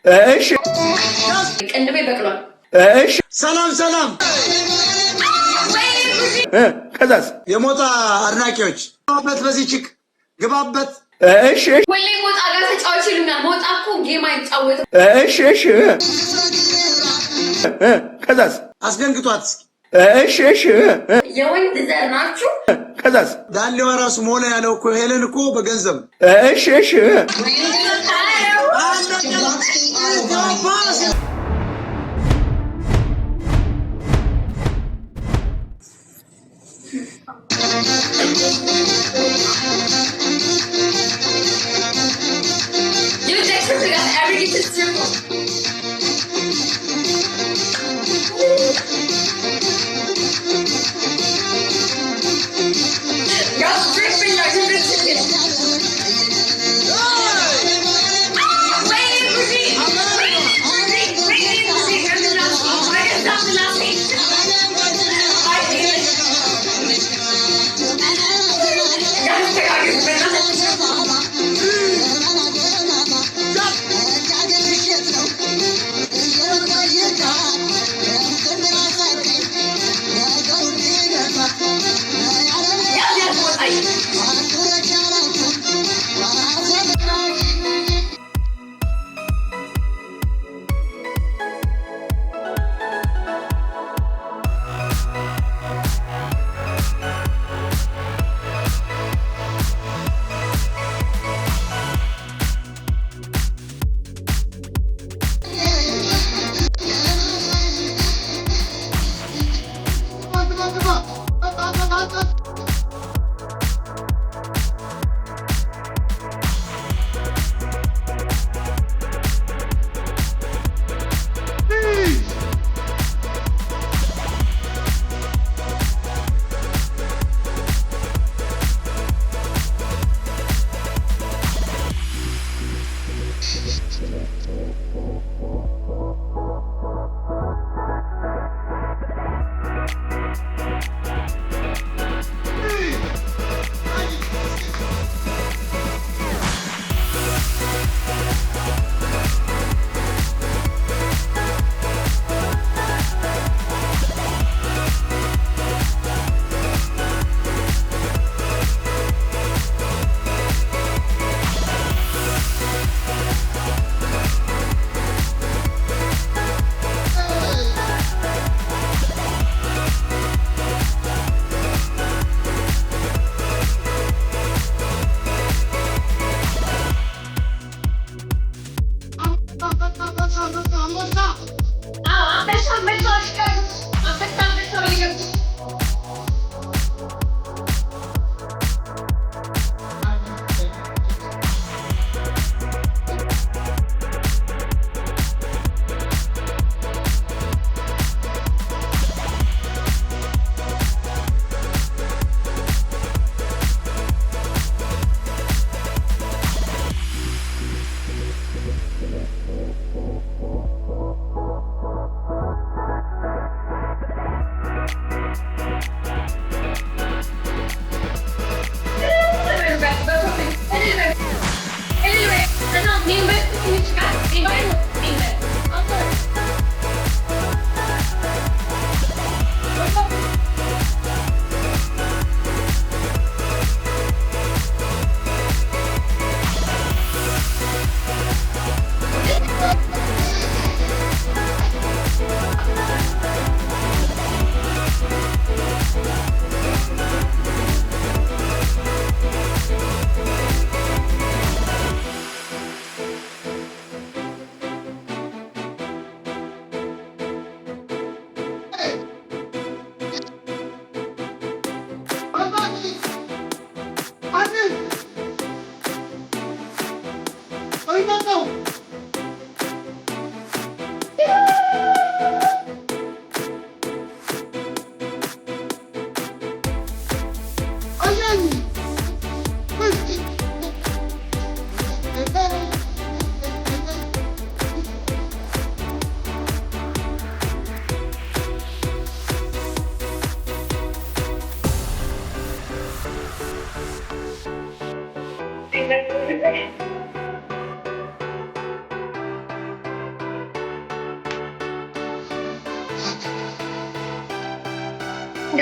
እሺ ቅንድቤ በቅሏል። እሺ ሰላም ከዛስ የሞጣ አድናቂዎች ግባበት፣ በዚህ ችክ ግባበት። እሺ ወይኔ ሞጣ ጋር ተጫዋች ይሉኛል። ሞጣ እኮ ጌም አይጫወትም። እሺ ከዛስ አስደንግጧት። እሺ የወንድ ዘር ናችሁ። ከዛስ ዳሌዋ ራሱ መሆነ ያለው እኮ ሄለን እኮ በገንዘብ እሺ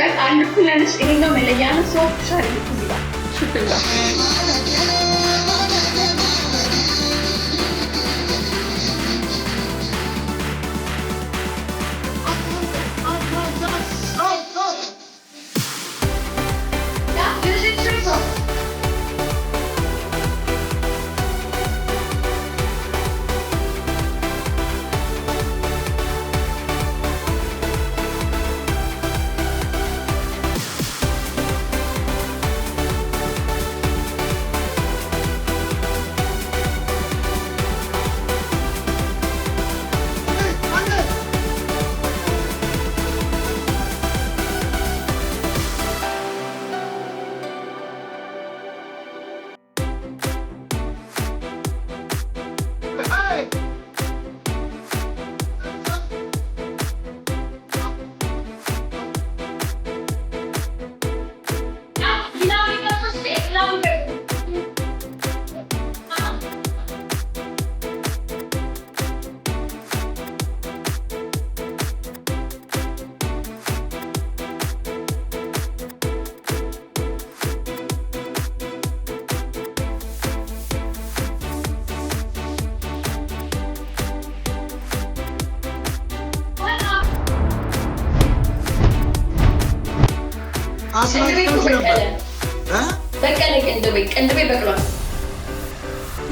ጋር አንድ ኩለንስ ይሄኛው መለያ ነው። ሰው ሻሪ ይላል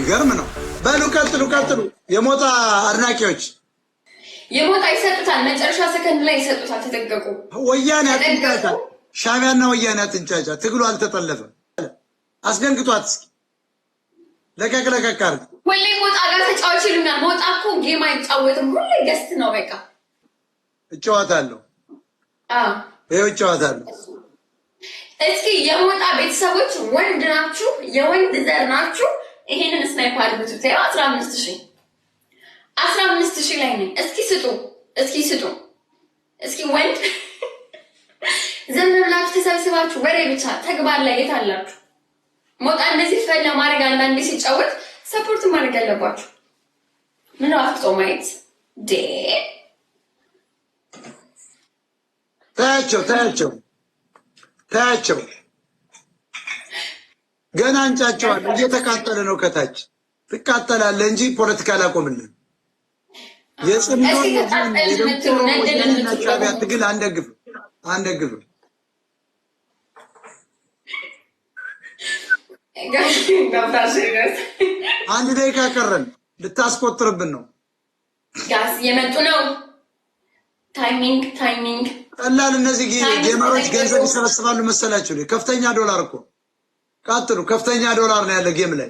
ይገርም ነው። በሉ ቀጥሉ። የሞጣ አድናቂዎች የሞጣ ይሰጡታል። መጨረሻ ሰከንድ ላይ ይሰጡታል። ተጠንቀቁ። ወያኔ አትንጫጫ፣ ሻዕቢያና ወያኔ አትንጫጫ። ትግሉ አልተጠለፈም። አስደንግጧት እስኪ ለቀቅ አድርግ። ሁሌ ሞጣ ጋር ተጫዋች ይሉኛል። ሞጣ እኮ ጌም አይጫወትም። ሁሌ ገስት ነው። በቃ እጫወታለሁ። ይኸው እጫወታለሁ። እስኪ የሞጣ ቤተሰቦች ወንድ ናችሁ፣ የወንድ ዘር ናችሁ። ይሄንን ስናይፕ አድርጉት። ታዩ 15000 ላይ ነኝ። እስኪ ስጡ። እስኪ ወንድ ዝም ብላችሁ ተሰብስባችሁ ወሬ ብቻ ተግባር ላይ የት አላችሁ? ሞጣ እንደዚህ ፈላ ማድረግ አንዳንዴ ሲጫወት ሰፖርት ማድረግ ያለባችሁ። ምን አፍጦ ማየት ታያቸው ገና አንጫቸዋል። እየተቃጠለ ነው ከታች። ትቃጠላለህ እንጂ ፖለቲካ አላቆምልን። የጽምዶ ሻዕቢያ ትግል አንደግፍም። አንድ ደቂቃ ቀረን። ልታስቆጥርብን ነው። ጋስ የመጡ ነው። ታይሚንግ ቀላል። እነዚህ ጌመሮች ገንዘብ ይሰበስባሉ መሰላችሁ? ከፍተኛ ዶላር እኮ ቀጥሉ። ከፍተኛ ዶላር ነው ያለ ጌም ላይ።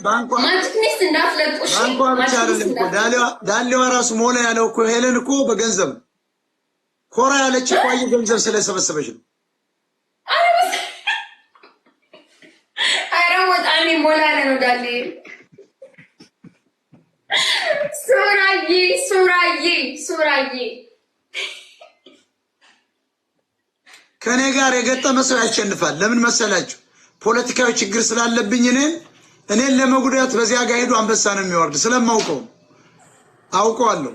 ባንኳ ብቻ አይደለም እኮ ዳሌዋ ራሱ ሞላ ያለው እኮ ሄለን እኮ በገንዘብ ኮራ ያለች እኮ ገንዘብ ስለሰበሰበች ነው። አረ ወጣኔ ሞላ ነው ዳሌ ሱራዬ ከኔ ጋር የገጠመ ሰው ያሸንፋል። ለምን መሰላችሁ? ፖለቲካዊ ችግር ስላለብኝ እኔን ለመጉዳት በዚያ ጋር ሄዱ አንበሳ ነው የሚወርድ። ስለማውቀው አውቀዋለሁ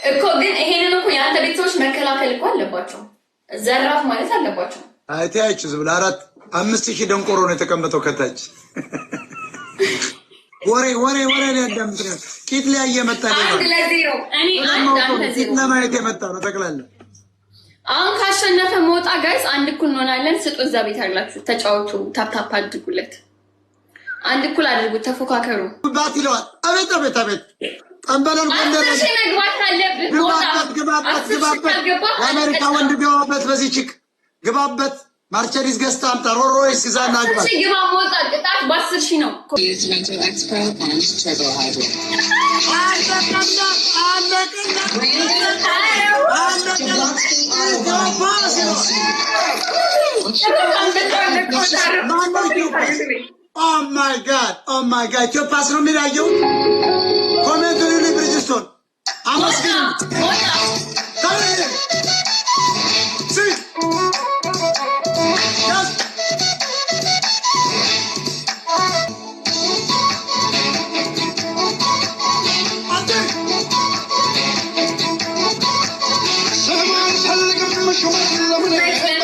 እኮ። ግን ይሄንን እኮ የአንተ ቤተሰቦች መከላከል እኮ አለባቸው። ዘራፍ ማለት አለባቸው። አይታያችሁ ዝም ብላ 4-5 ሺህ ደንቆሮ ነው የተቀመጠው ከታች። ወሬ ነው ያዳምጥኛል። ቂጥ ላይ እየመጣ ነው። 1-0 እኔ ለማየት የመጣ ነው ጠቅላላ። አሁን ካሸነፈ ሞጣ ጋይስ 1 እኩል እንሆናለን። ስጡ። እዛ ቤት ያላችሁ ተጫወቱ። ታፕ አድርጉለት። 1 እኩል አድርጉት። ተፎካከሩ። ባት ይለዋል። አቤት ጠንበለን ጎንደር መግባት አለብን። ግባበት። የአሜሪካ ወንድ ቢሆንበት በዚህ ችክ ግባበት። ማርቸሪስ ገዝታ አምጣ። ሮይስ ይዛና ግባ። ግባ ሞጣ። ቅጣት በ10,000 ነው። ኦ ማይ ጋድ ኢትዮጵያስ ነው የሚላየው። ኮሜንት ሊሊ ብሪጅስቶን አመስግን ደግሞ